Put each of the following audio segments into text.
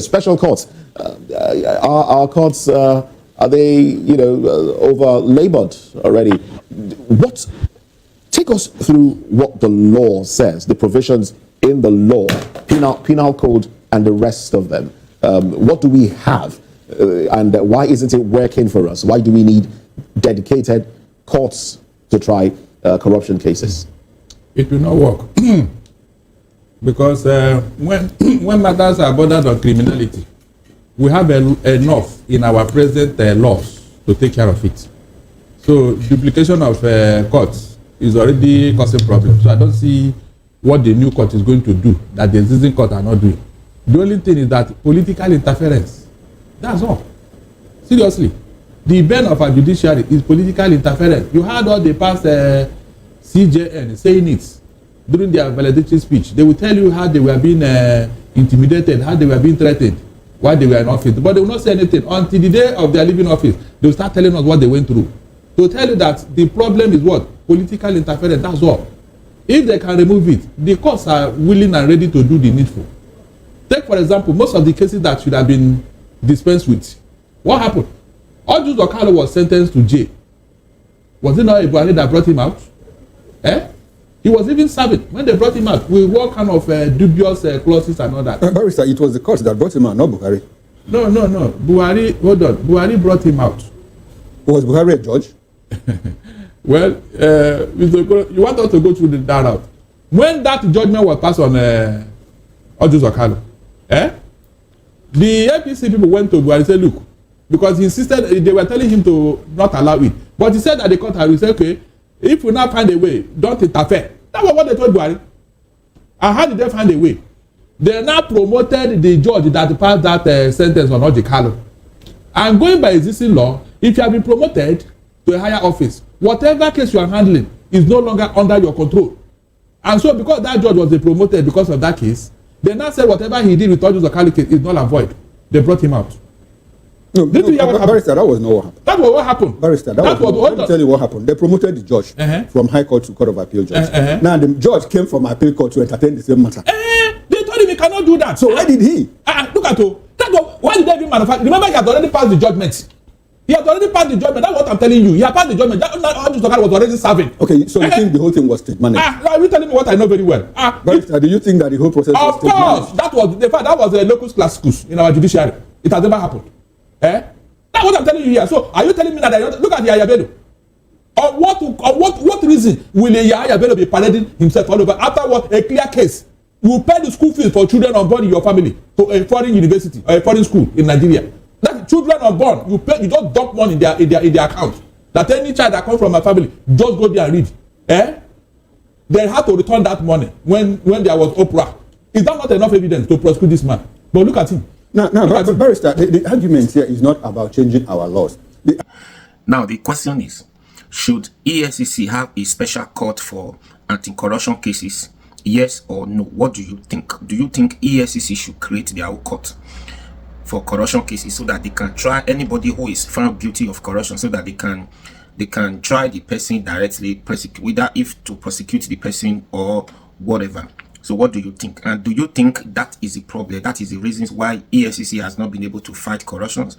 Special courts. Our courts, are they, over-labored already? Take us through what the law says, the provisions in the law, penal code, and the rest of them. What do we have, and why isn't it working for us? Why do we need dedicated courts to try corruption cases? It will not work because when matters are bordered on criminality, we have enough in our present laws to take care of it. So duplication of courts is already causing problems. So I don't see what the new court is going to do that the existing court are not doing. The only thing is that political interference. That's all. Seriously. The bane of our judiciary is political interference. You heard all the past CJN saying it during their valedictory speech. They will tell you how they were being intimidated, how they were being threatened while they were in office. But they will not say anything until the day of their leaving office. They will start telling us what they went through. To tell you that the problem is what? Political interference. That's all. If they can remove it, the courts are willing and ready to do the needful. Take, for example, most of the cases that should have been dispensed with. What happened? Judge Okalo was sentenced to jail. Was it not Buhari that brought him out? He was even serving when they brought him out with what kind of dubious clauses and all that. Barrister, it was the court that brought him out, not Buhari. No. Buhari, hold on. Buhari brought him out. Was Buhari a judge? Well, you want us to go through that route. When that judgment was passed on Judge Okalo, the APC people went to Buhari and said, look, because he insisted, they were telling him to not allow it. But he said at the court, he said, okay, if we now find a way, don't interfere. That was what they told Buhari. And how did they find a way? They now promoted the judge that passed that sentence on Judge Okalo. And going by existing law, if you have been promoted to a higher office, whatever case you are handling is no longer under your control. And so because that judge was promoted because of that case, they now said whatever he did with Judge Okalo case is null and void. They brought him out. Barrister, that was not what happened. That was what happened. Barrister, let me tell you what happened. They promoted the judge from High Court to Court of Appeal judge. Now the judge came from Appeal Court to entertain the same matter. They told him he cannot do that. So why did he? Look at it. Why did they even manufacture? Remember, he had already passed the judgment. He had already passed the judgment. That's what I'm telling you. He had passed the judgment. That Judge Okalo was already serving. Okay, so you think the whole thing was state managed? Are you telling me what I know very well? Barrister, do you think that the whole process was state managed? Of course. That was a locus classicus in our judiciary. It has never happened. That's what I'm telling you here. So are you telling me that look at Yahaya Bello? On what reason will Yahaya Bello be parading himself all over after what a clear case? You pay the school fees for children unborn in your family to a foreign university or a foreign school in Nigeria. That children unborn, you just dump money in their account. That any child that comes from my family just go there and read. They had to return that money when there was Oprah. Is that not enough evidence to prosecute this man? But look at him. No, but Barrister, the argument here is not about changing our laws. Now, the question is, should EFCC have a special court for anti-corruption cases? Yes or no? What do you think? Do you think EFCC should create their own court for corruption cases so that they can try anybody who is found guilty of corruption, so that they can try the person directly, whether if to prosecute the person or whatever? So what do you think? And do you think that is the problem? That is the reasons why EFCC has not been able to fight corruptions?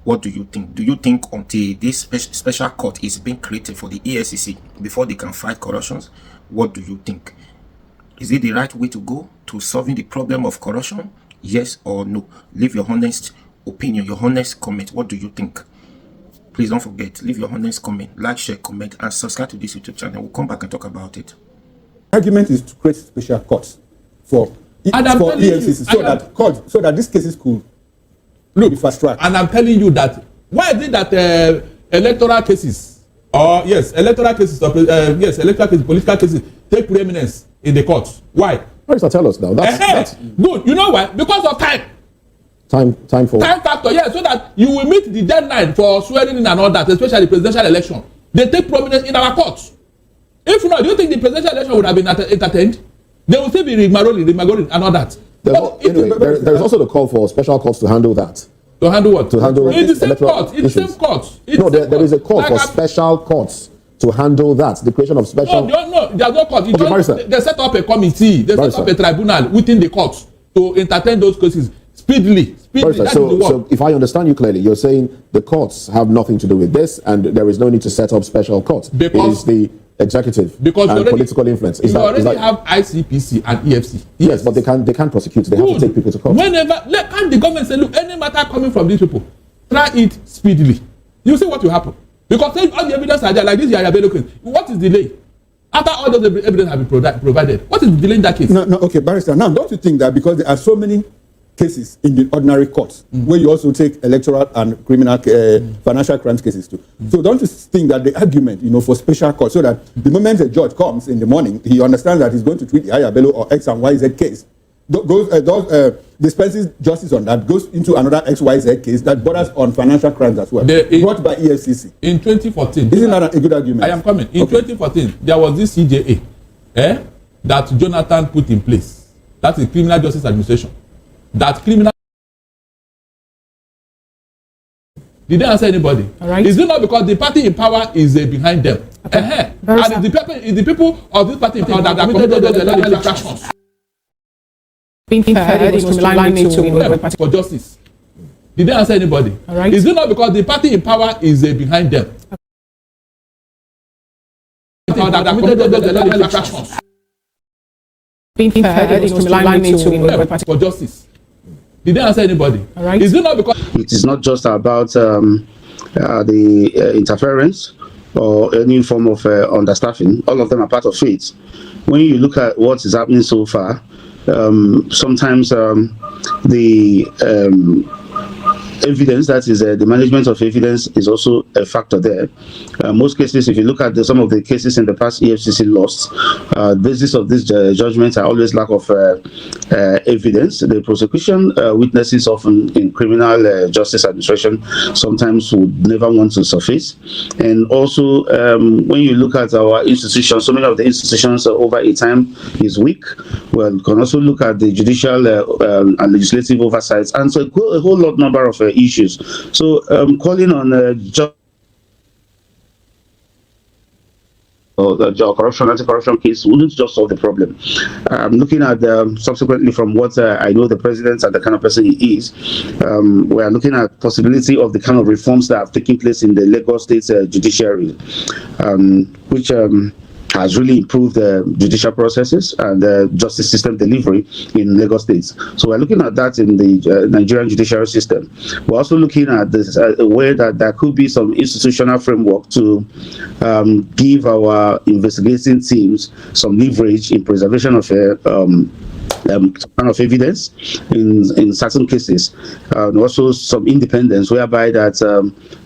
What do you think? Do you think until this special court is being created for the EFCC before they can fight corruptions? What do you think? Is it the right way to go to solving the problem of corruption? Yes or no? Leave your honest opinion, your honest comment. What do you think? Please don't forget, leave your honest comment, like, share, comment, and subscribe to this YouTube channel. We'll come back and talk about it. Argument is to create special courts for EFCC so that these cases could be fast tracked. And I'm telling you that why is it that electoral cases political cases take preeminence in the courts? Why? Tell us now. That's good. You know why? Because of time. Time factor. Yeah, so that you will meet the deadline for swearing in and all that, especially presidential election. They take prominence in our courts. If not, do you think the presidential election would have been entertained? They will still be rigmaroling and all that. There's also the call for special courts to handle that. To handle what? To handle it's the same court. It's the same court. No, there is a call for special courts to handle that. The creation of special. No, there's no court. They set up a committee. They set up a tribunal within the court to entertain those cases. Speedily. Perfect. So if I understand you clearly, you're saying the courts have nothing to do with this, and there is no need to set up special courts. Because it is the executive and political influence. You already have ICPC and EFCC. Yes, but they can't prosecute. They have to take people to court. Can't the government say, look, any matter coming from these people, try it speedily. You see what will happen. Because all the evidence are there, like this Yaya Bello case. What is delay? After all those evidence have been provided, what is the delay in that case? No, okay, Barrister. Now, don't you think that because there are so many cases in the ordinary courts, where you also take electoral and criminal financial crimes cases too. So don't you think that the argument, for special court, so that the moment a judge comes in the morning, he understands that he's going to treat the Yaya Bello or X and YZ case, dispenses justice on that, goes into another XYZ case that borders on financial crimes as well, brought by EFCC. In 2014. Isn't that a good argument? I am coming. In 2014, there was this CJA that Jonathan put in place. That's the Criminal Justice Administration. That criminal. Did they answer anybody? All right. Is it not because the party in power is behind them? Okay. And it's the people of this party in power that committed those infractions. Being fair, for justice. Did they answer anybody? All right. Is it not because the party in power is behind them? That committed those infractions. Being fair, for justice. Did they answer anybody? All right. Is it not because it is not just about the interference or any form of understaffing? All of them are part of it. When you look at what is happening so far, sometimes the evidence, that is the management of evidence, is also a factor there. Most cases, if you look at some of the cases in the past EFCC lost, basis of this judgment are always lack of evidence. The prosecution witnesses often in criminal justice administration sometimes would never want to surface. And also when you look at our institutions, so many of the institutions over a time is weak. Well, you can also look at the judicial and legislative oversights, and so a whole lot number of issues. So calling on the corruption, anti-corruption case wouldn't just solve the problem. Looking at subsequently from what I know the president and the kind of person he is, we are looking at possibility of the kind of reforms that have taken place in the Lagos State judiciary, which has really improved the judicial processes and the justice system delivery in Lagos State. So we're looking at that in the Nigerian judiciary system. We're also looking at this way that there could be some institutional framework to give our investigating teams some leverage in preservation of kind of evidence in certain cases, and also some independence whereby that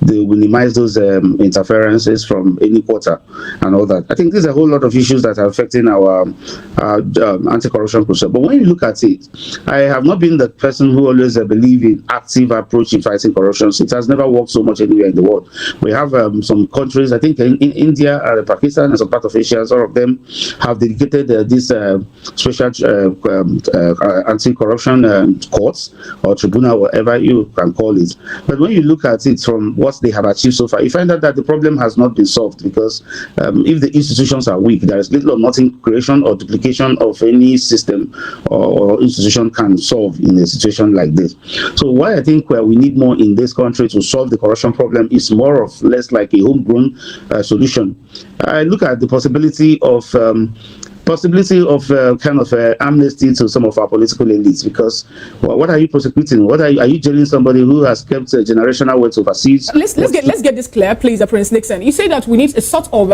they will minimize those interferences from any quarter and all that. I think there's a whole lot of issues that are affecting our anti-corruption process. But when you look at it, I have not been the person who always believe in active approach in fighting corruption. It has never worked so much anywhere in the world. We have some countries, I think in India, Pakistan, and some part of Asia, some of them have dedicated this special anti-corruption courts or tribunal, whatever you can call it. But when you look at it from what they have achieved so far, you find out that the problem has not been solved, because if the institutions are weak, there is little or nothing creation or duplication of any system or institution can solve in a situation like this. So why I think we need more in this country to solve the corruption problem is more or less like a homegrown solution. I look at the possibility of kind of amnesty to some of our political elites, because what are you prosecuting? What are you jailing somebody who has kept generational wealth overseas? Let's get this clear, please, Prince Nixon. You say that we need a sort of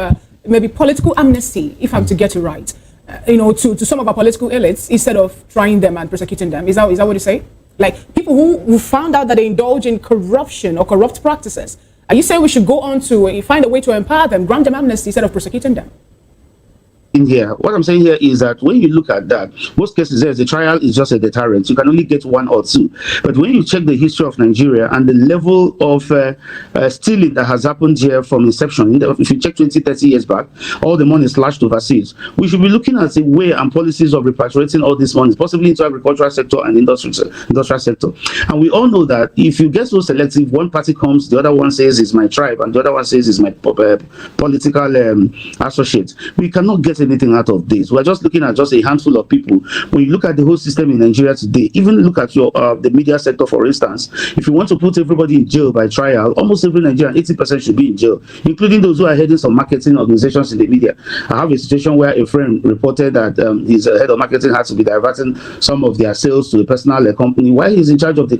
maybe political amnesty, if I'm to get it right, to some of our political elites, instead of trying them and prosecuting them. Is that what you say? Like people who found out that they indulge in corruption or corrupt practices. Are you saying we should go on to find a way to empower them, grant them amnesty instead of prosecuting them? In here, what I'm saying here is that when you look at that, most cases the trial is just a deterrent. You can only get one or two. But when you check the history of Nigeria and the level of stealing that has happened here from inception, if you check 20-30 years back, all the money slashed overseas. We should be looking at a way and policies of repatriating all this money, possibly into agricultural sector and industrial sector. And we all know that if you get so selective, one party comes, the other one says it's my tribe, and the other one says it's my political associate. We cannot get anything out of this. We're just looking at just a handful of people. When you look at the whole system in Nigeria today, even look at your the media sector, for instance, if you want to put everybody in jail by trial, almost every Nigerian, 80% should be in jail, including those who are heading some marketing organizations in the media. I have a situation where a friend reported that his head of marketing had to be diverting some of their sales to a personal company while he's in charge of the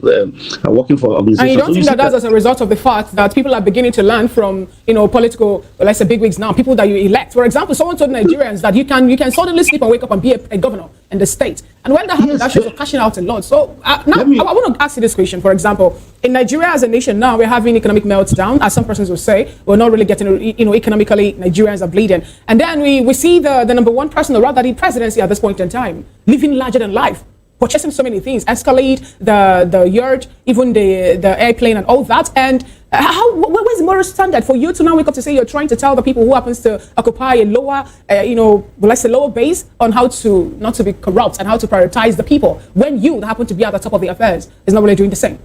working for organizations. And you don't think that that's as a result of the fact that people are beginning to learn from, political, let's say, bigwigs now, people that you elect. For example, someone told Nigerians that you can suddenly sleep and wake up and be a governor in the state. And when that happens, that shows you're cashing out a lot. So now I want to ask you this question. For example, in Nigeria as a nation now, we're having economic meltdown, as some persons will say. We're not really getting, economically, Nigerians are bleeding. And then we see the number one person, or rather the presidency at this point in time, living larger than life, purchasing so many things, Escalade, the yacht, even the airplane and all that. And where's the moral standard for you to now wake up to say you're trying to tell the people who happens to occupy a lower, let's say lower base on how to not to be corrupt and how to prioritize the people when you that happen to be at the top of the affairs is not really doing the same?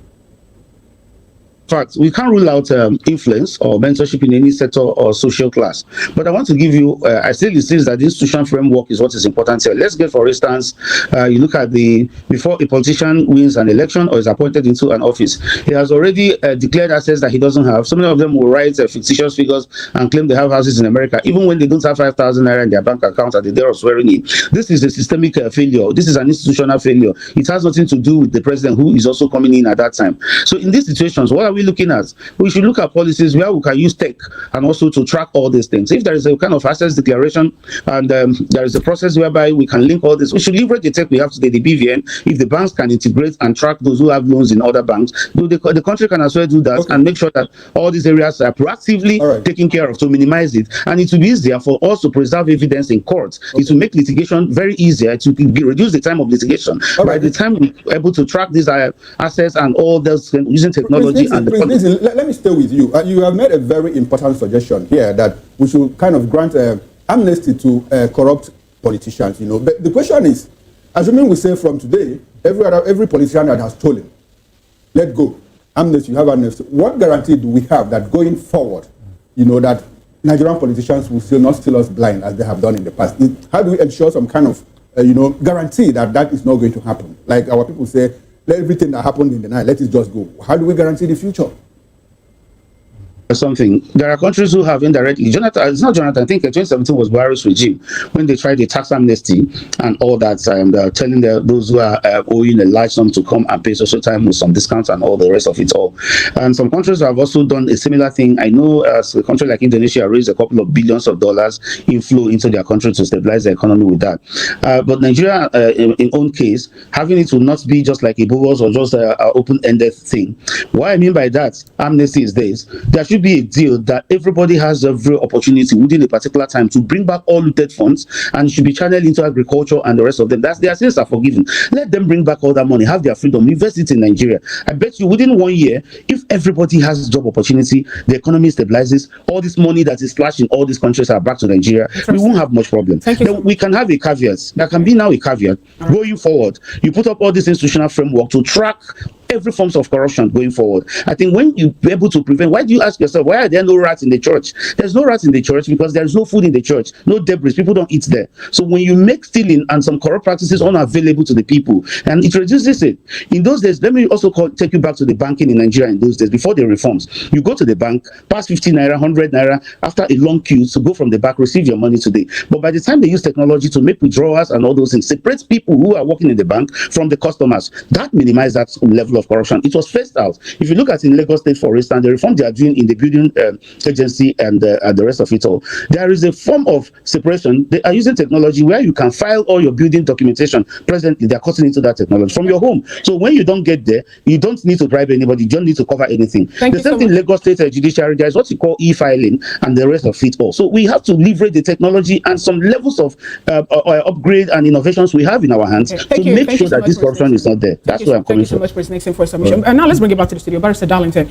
Fact, we can't rule out influence or mentorship in any sector or social class. But I want to give you, I still insist that the institutional framework is what is important here. Let's get, for instance, you look at before a politician wins an election or is appointed into an office, he has already declared assets that he doesn't have. So many of them will write fictitious figures and claim they have houses in America, even when they don't have 5,000 naira in their bank account at the day of swearing in. This is a systemic failure. This is an institutional failure. It has nothing to do with the president who is also coming in at that time. So in these situations, what are we looking at? We should look at policies where we can use tech and also to track all these things. If there is a kind of assets declaration and there is a process whereby we can link all this, we should leverage the tech we have today, the BVN. If the banks can integrate and track those who have loans in other banks, the country can as well do that and make sure that all these areas are proactively taken care of to minimize it. And it will be easier for us to preserve evidence in court. It will make litigation very easier. It will reduce the time of litigation. By the time we're able to track these assets and all those using technology let me stay with you. You have made a very important suggestion here that we should kind of grant amnesty to corrupt politicians. But the question is, assuming we say from today, every politician that has stolen, let go. Amnesty, you have amnesty. What guarantee do we have that going forward, that Nigerian politicians will still not steal us blind as they have done in the past? How do we ensure some kind of, guarantee that is not going to happen? Like our people say, let everything that happened in the night, let it just go. How do we guarantee the future? Something. There are countries who have indirectly. It's not Jonathan. I think 2017 was Buhari's regime when they tried the tax amnesty and all that, and telling those who are owing a large sum to come and pay social time with some discounts and all the rest of it all. And some countries have also done a similar thing. I know as a country like Indonesia raised a couple of billions of dollars inflow into their country to stabilize the economy with that. But Nigeria, in own case, having it will not be just like a bonus or just an open-ended thing. What I mean by that, amnesty is this: there should be a deal that everybody has every opportunity within a particular time to bring back all looted funds, and it should be channeled into agriculture and the rest of them. Their sins are forgiven. Let them bring back all that money, have their freedom, invest it in Nigeria. I bet you within 1 year, if everybody has job opportunity, the economy stabilizes, all this money that is splashed in all these countries are back to Nigeria, we won't have much problem. Then we can have a caveat. There can be now a caveat going forward. You put up all this institutional framework to track every forms of corruption going forward. I think when you be able to prevent, why do you ask yourself, why are there no rats in the church? There's no rats in the church because there's no food in the church, no debris, people don't eat there. So when you make stealing and some corrupt practices unavailable to the people, and it reduces it. In those days, let me also take you back to the banking in Nigeria in those days, before the reforms. You go to the bank, pass 50 naira, 100 naira, after a long queue to go from the back, receive your money today. But by the time they use technology to make withdrawals and all those things, separate people who are working in the bank from the customers, that minimizes that level of corruption. It was phased out. If you look at in Lagos State, for instance, the reform they are doing in the building agency and the rest of it all, there is a form of separation. They are using technology where you can file all your building documentation. Presently, they are cutting into that technology from your home. So when you don't get there, you don't need to bribe anybody. You don't need to cover anything. The same thing, Lagos State Judiciary, there is what you call e-filing and the rest of it all. So we have to leverage the technology and some levels of upgrade and innovations we have in our hands to make sure that this corruption is not there. That's where I'm coming from. Thank you so much, President Nixon, for submission. And now let's bring it back to the studio. Barrister Darlington,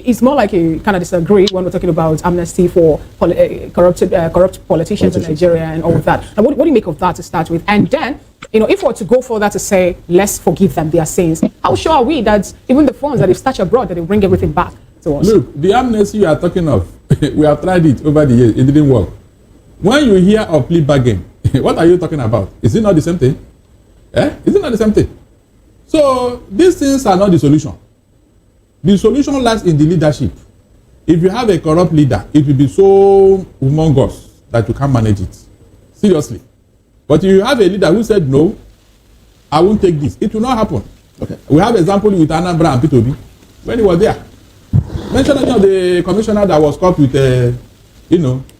it's more like a kind of disagree when we're talking about amnesty for corrupt politicians in Nigeria and all of that. And what do you make of that to start with? And then, if we're to go further to say, let's forgive them their sins, how sure are we that even the funds that they've stashed abroad, that they bring everything back to us? Look, the amnesty you are talking of, we have tried it over the years. It didn't work. When you hear of plea bargain, what are you talking about? Is it not the same thing? Is it not the same thing? So these things are not the solution. The solution lies in the leadership. If you have a corrupt leader, it will be so humongous that you can't manage it. Seriously. But if you have a leader who said, no, I won't take this, it will not happen. Okay. We have example with Anambra and P2B when he was there. Mention any of the commissioner that was caught with,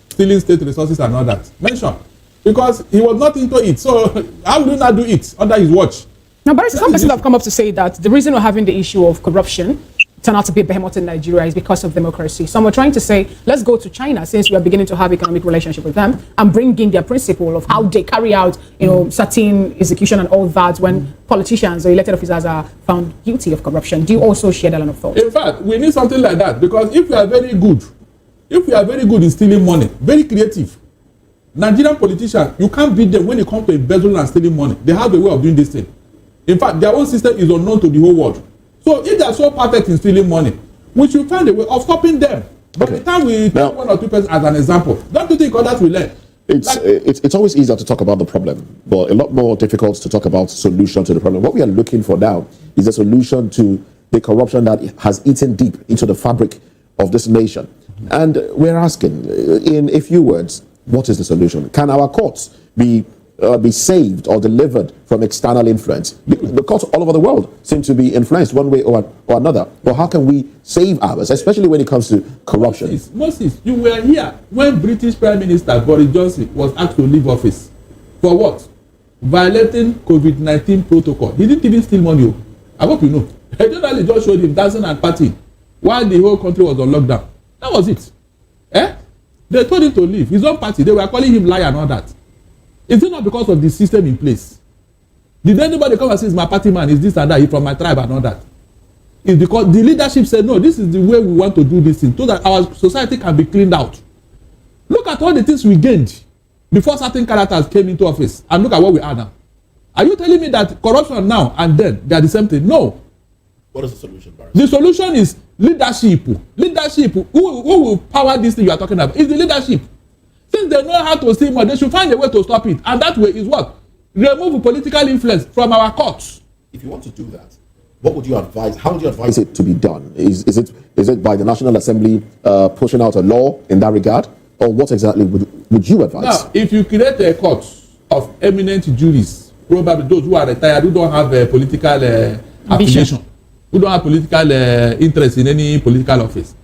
stealing state resources and all that. Mention. Because he was not into it. So how will you not do it under his watch? Now, Barrister, some persons have come up to say that the reason we're having the issue of corruption turn out to be a behemoth in Nigeria is because of democracy. Some are trying to say, let's go to China since we are beginning to have economic relationship with them and bring in their principle of how they carry out, certain execution and all that when politicians or elected officers are found guilty of corruption. Do you also share that line of thought? In fact, we need something like that because if we are very good in stealing money, very creative, Nigerian politicians, you can't beat them when it comes to embezzling and stealing money. They have a way of doing this thing. In fact, their own system is unknown to the whole world. So if they are so perfect in stealing money, we should find a way of stopping them. By the time we take one or two persons as an example, don't you think others will learn? It's always easier to talk about the problem, but a lot more difficult to talk about solution to the problem. What we are looking for now is a solution to the corruption that has eaten deep into the fabric of this nation. And we're asking, in a few words, what is the solution? Can our courts be saved or delivered from external influence? The courts all over the world seem to be influenced one way or another. But how can we save ours, especially when it comes to corruption? Moses, you were here when British Prime Minister Boris Johnson was asked to leave office. For what? Violating COVID-19 protocol. He didn't even steal money. I hope you know. A journalist just showed him dancing and partying while the whole country was on lockdown. That was it. They told him to leave. His own party, they were calling him liar and all that. Is it not because of the system in place? Did anybody come and say, my party man is this and that, he's from my tribe and all that? It's because the leadership said, no, this is the way we want to do this thing, so that our society can be cleaned out. Look at all the things we gained before certain characters came into office, and look at what we are now. Are you telling me that corruption now and then, they are the same thing? No. What is the solution, Barry? The solution is leadership. Leadership. Who will power this thing you are talking about? Is the leadership. Since they know how to steal money, they should find a way to stop it. And that way is what? Remove political influence from our courts. If you want to do that, what would you advise? How would you advise it to be done? Is it by the National Assembly pushing out a law in that regard? Or what exactly would you advise? Now, if you create a court of eminent jurists, probably those who are retired, who don't have a political affiliation, who don't have political interest in any political office,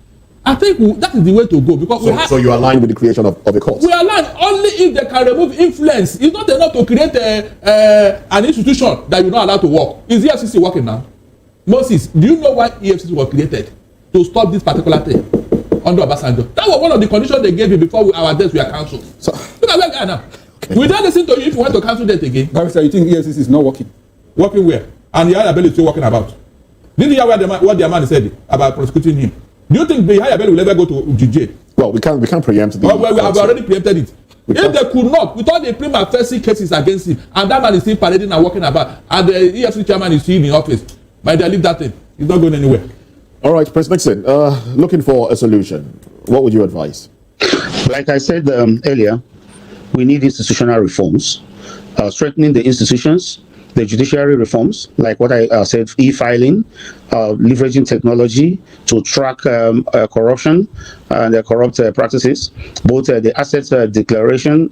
I think that is the way to go because so you align with the creation of a court. We align only if they can remove influence. It's not enough to create an institution that you're not allowed to work. Is EFCC working now? Moses, do you know why EFCC was created? To stop this particular thing under Obasanjo. That was one of the conditions they gave you before our debts were cancelled. So, look at where we are now. Okay. We don't listen to you if you want to cancel debt again. Barrister, you think EFCC is not working? Working where? And the Yahya Bello is still working about. Did you hear what the man said about prosecuting him? Do you think Yahya Bello will ever go to jail? Well, we can't preempt the. Well, we have already preempted it. If they could not, with all the prima facie cases against him, and that man is still parading and walking about, and the EFCC chairman is still in office, might they leave that thing? He's not going anywhere. All right, President Nixon, looking for a solution. What would you advise? Like I said earlier, we need institutional reforms, strengthening the institutions, the judiciary reforms, like what I said, e-filing, leveraging technology to track corruption and corrupt practices, both the assets declaration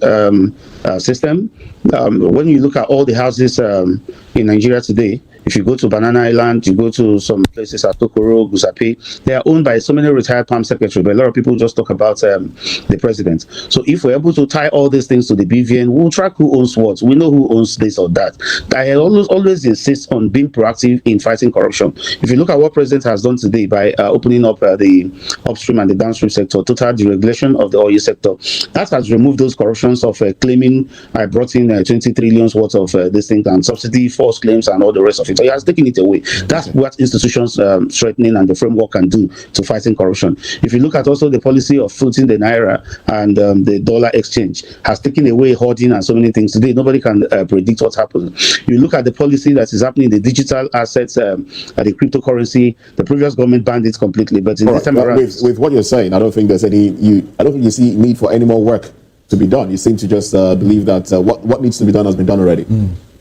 system. When you look at all the houses in Nigeria today, if you go to Banana Island, you go to some places at Tokoro, Gusapi, they are owned by so many retired palm secretaries, but a lot of people just talk about the president. So if we're able to tie all these things to the BVN, we'll track who owns what. We know who owns this or that. I always insist on being proactive in fighting corruption. If you look at what president has done today by opening up the upstream and the downstream sector, total deregulation of the oil sector, that has removed those corruptions of claiming I brought in 20 trillion worth of this thing and subsidy, false claims and all the rest of it. So he has taken it away. That's what institutions strengthening and the framework can do to fighting corruption. If you look at also the policy of floating the naira and the dollar exchange has taken away hoarding and so many things. Today, nobody can predict what happens. You look at the policy that is happening, the digital assets, the cryptocurrency. The previous government banned it completely, but in this time around, with what you're saying, I don't think there's I don't think you see need for any more work to be done. You seem to just believe that what needs to be done has been done already.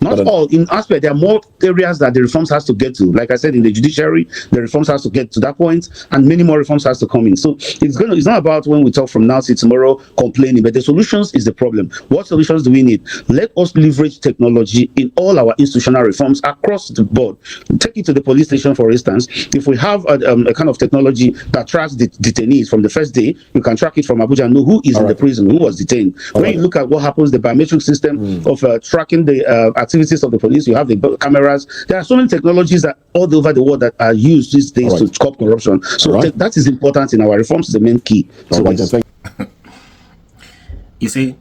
Not all. In aspect, there are more areas that the reforms has to get to. Like I said, in the judiciary, the reforms has to get to that point, and many more reforms has to come in. So it's not about when we talk from now to tomorrow complaining, but the solutions is the problem. What solutions do we need? Let us leverage technology in all our institutional reforms across the board. Take it to the police station, for instance. If we have a kind of technology that tracks the detainees from the first day, you can track it from Abuja and know who is in the prison, who was detained. When you look at what happens, the biometric system of tracking the activities of the police, you have the cameras. There are so many technologies that all over the world that are used these days to curb corruption. So that is important in our reforms, the main key. You see,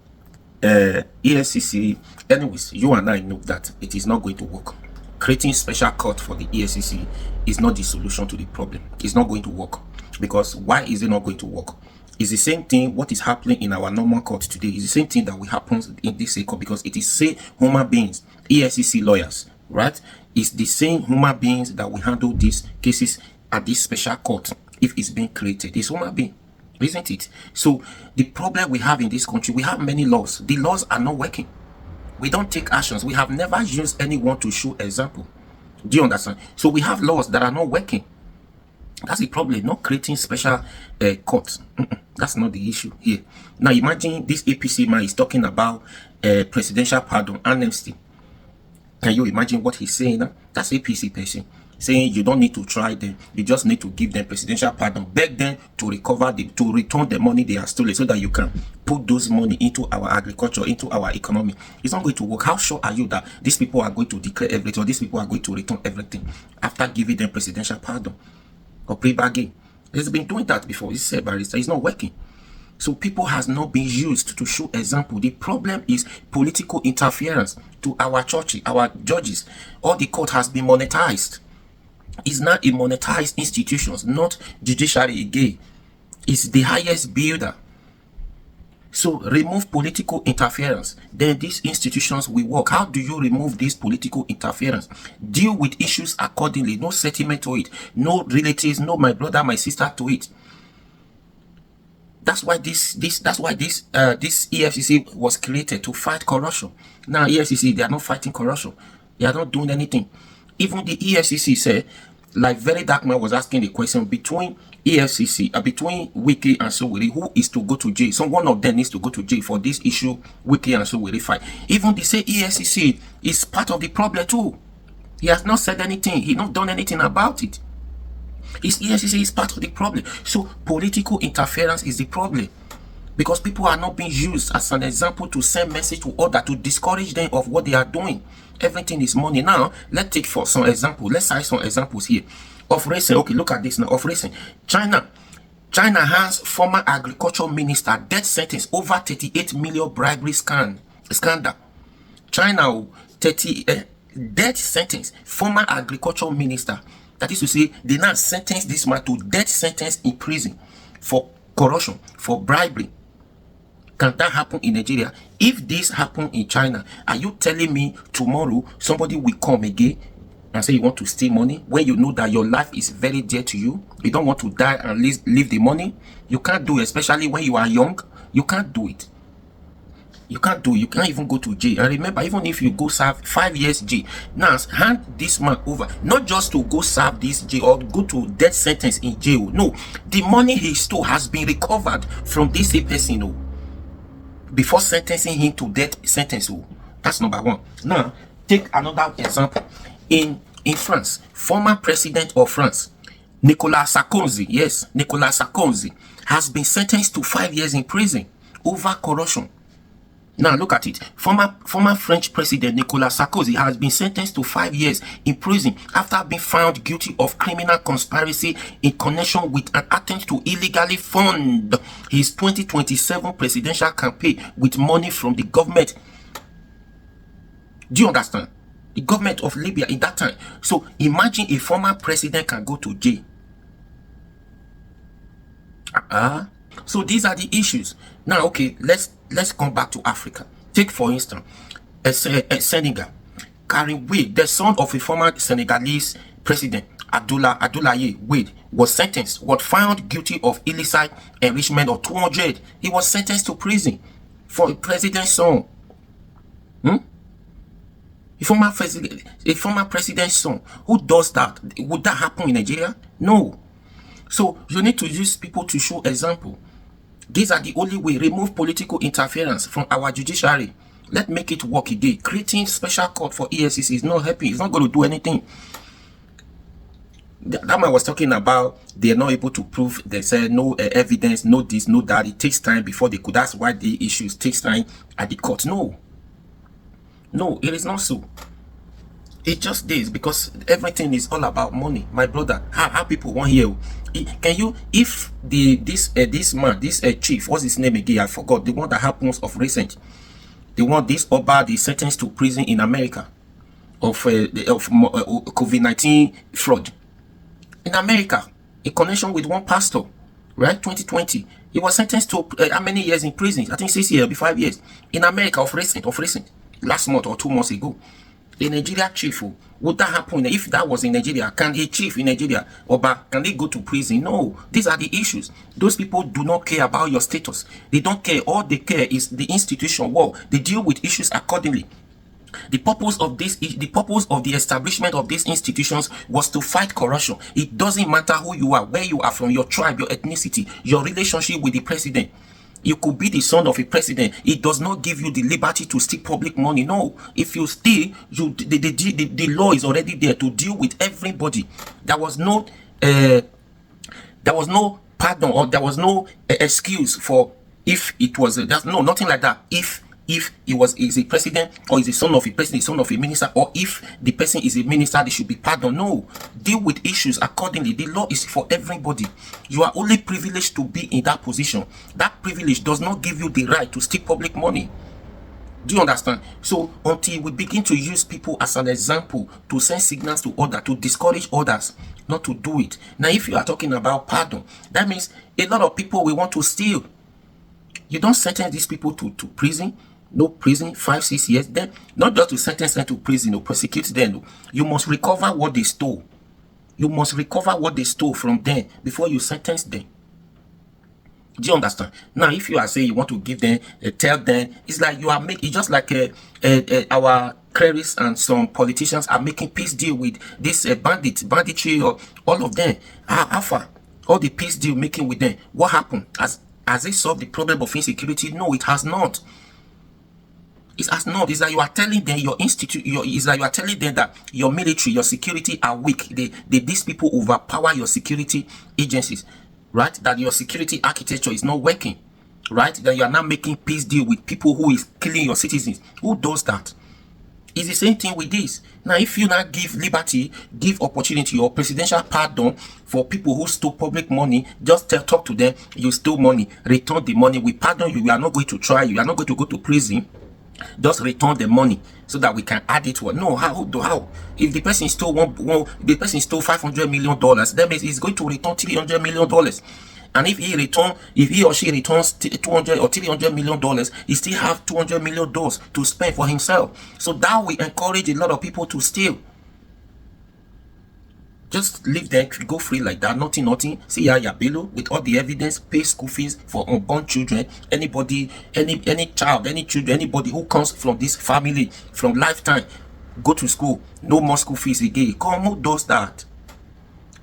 EFCC, anyways, you and I know that it is not going to work. Creating special court for the EFCC is not the solution to the problem. It's not going to work. Because why is it not going to work? It's the same thing. What is happening in our normal court today is the same thing that will happen in this court, because it is say human beings, EFCC lawyers, right? It's the same human beings that will handle these cases at this special court if it's being created. It's human being, isn't it? So the problem we have in this country, we have many laws. The laws are not working. We don't take actions. We have never used anyone to show example. Do you understand? So we have laws that are not working. That's the problem, not creating special courts. That's not the issue here. Now imagine this APC man is talking about presidential pardon, amnesty. Can you imagine what he's saying now? That's APC person saying you don't need to try them, you just need to give them presidential pardon, beg them to recover to return the money they are stolen, so that you can put those money into our agriculture, into our economy. It's not going to work. How sure are you that these people are going to declare everything, or these people are going to return everything after giving them presidential pardon or pre-bargain? He's been doing that before. He's a barrister. It's not working. So people has not been used to show example. The problem is political interference to our churches, our judges. All the court has been monetized. It's not a monetized institutions, not judiciary again. It's the highest builder. So remove political interference, then these institutions will work. How do you remove this political interference? Deal with issues accordingly. No settlement to it. No relatives, no my brother, my sister to it. That's why this EFCC was created, to fight corruption. Now EFCC, they are not fighting corruption. They are not doing anything. Even the EFCC said, like Very Dark Man was asking the question, between EFCC, between Wiki and Sowore, who is to go to jail? So one of them needs to go to jail for this issue Wiki and Sowore fight. Even they say EFCC is part of the problem too. He has not said anything. He not done anything about it. EFCC is part of the problem. So political interference is the problem, because people are not being used as an example to send message to others to discourage them of what they are doing. Everything is money. Now let's take for some example. Let's cite some examples here of recent. Okay, look at this now. Of recent, China has former agriculture minister death sentence over 38 million bribery scandal. China death sentence former agriculture minister. That is to say, they now sentence this man to death sentence in prison for corruption, for bribery. Can that happen in Nigeria? If this happen in China, are you telling me tomorrow somebody will come again and say you want to steal money when you know that your life is very dear to you? You don't want to die and leave the money? You can't do it, especially when you are young. You can't do it. You can't do it. You can't even go to jail. And remember, even if you go serve 5 years jail, now hand this man over, not just to go serve this jail or go to death sentence in jail. No, the money he stole has been recovered from this person before sentencing him to death sentence. That's number one. Now take another example. In France, former president of France, Nicolas Sarkozy, yes, Nicolas Sarkozy, has been sentenced to 5 years in prison over corruption. Now look at it. Former French president Nicolas Sarkozy has been sentenced to 5 years in prison after being found guilty of criminal conspiracy in connection with an attempt to illegally fund his 2027 presidential campaign with money from the government. Do you understand? The government of Libya in that time. So imagine a former president can go to jail. So these are the issues. Now, okay, let's come back to Africa. Take for instance, Senegal. Karim Wade, the son of a former Senegalese president, Abdoulaye Wade, was found guilty of illicit enrichment of 200. He was sentenced to prison for a president's son. A former president's son who does that. Would that happen in Nigeria? No. So you need to use people to show example. These are the only way. Remove political interference from our judiciary. Let's make it work again. Creating special court for EFCC is not helping. It's not going to do anything. That man I was talking about, they are not able to prove. They said no evidence, no this, no that. It takes time before they could. That's why the issues takes time at the court. No, it is not so. It just is, because everything is all about money, my brother. How people want here? Can you, if this chief, what's his name again? I forgot. The one that happens of recent. The one this Oba, the sentenced to prison in America of COVID-19 fraud. In America, in connection with one pastor, right? 2020, he was sentenced to how many years in prison? I think 6 years, 5 years. In America, of recent, last month or 2 months ago. A Nigeria chief, would that happen? If that was in Nigeria, can a chief in Nigeria, Oba, can they go to prison? No, these are the issues. Those people do not care about your status. They don't care. All they care is the institution. Well, they deal with issues accordingly. The purpose of the establishment of these institutions was to fight corruption. It doesn't matter who you are, where you are from, your tribe, your ethnicity, your relationship with the president. You could be the son of a president. It does not give you the liberty to steal public money. No, if you steal, the law is already there to deal with everybody. There was no pardon, or there was no excuse for if it was. There's no nothing like that. If is a president, or is a son of a president, son of a minister, or if the person is a minister, they should be pardoned. No, deal with issues accordingly. The law is for everybody. You are only privileged to be in that position. That privilege does not give you the right to steal public money. Do you understand? So until we begin to use people as an example to send signals to others, to discourage others not to do it. Now, if you are talking about pardon, that means a lot of people will want to steal. You don't sentence these people to prison. No prison, 5-6 years. Then not just to sentence them to prison or prosecute them. You must recover what they stole. You must recover what they stole from them before you sentence them. Do you understand? Now, if you are saying you want to give them, tell them, it's like you are making, just like our clerics and some politicians are making peace deal with this banditry, or all of them. Alpha, all the peace deal making with them. What happened? Has it solved the problem of insecurity? No, it has not. It has not. It's like you are telling them it's like you are telling them that your military, your security are weak. These people overpower your security agencies, right? That your security architecture is not working, right? That you are now making peace deal with people who is killing your citizens. Who does that? It's the same thing with this. Now, if you now give liberty, give opportunity or presidential pardon for people who stole public money, just talk to them. You stole money, return the money. We pardon you. We are not going to try you. You are not going to go to prison. Just return the money so that we can add it to it. No, how? If the person stole $500 million, that means he's going to return $300 million. And if he or she returns $200 or $300 million, he still have $200 million to spend for himself. So that will encourage a lot of people to steal. Just leave them, go free like that, nothing. See Yaya Bello with all the evidence, pay school fees for unborn children. Anybody, any child, any children, anybody who comes from this family, from lifetime, go to school, no more school fees again. Come, who does that?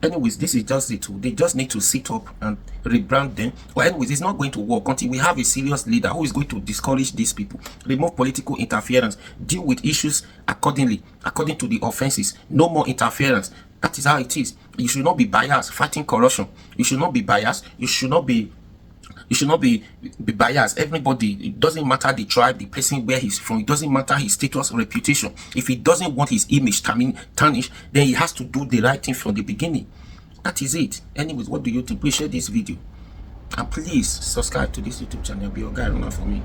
Anyways, this is just it. They just need to sit up and rebrand them. Well, anyways, it's not going to work until we have a serious leader who is going to discourage these people, remove political interference, deal with issues accordingly, according to the offenses. No more interference. That is how it is. You should not be biased fighting corruption. You should not be biased. You should not be biased. Everybody, it doesn't matter the tribe, the person where he's from, it doesn't matter his status or reputation. If he doesn't want his image tarnished, then he has to do the right thing from the beginning. That is it. Anyways, what do you think? Please share this video. And please subscribe to this YouTube channel. Be your guy for me.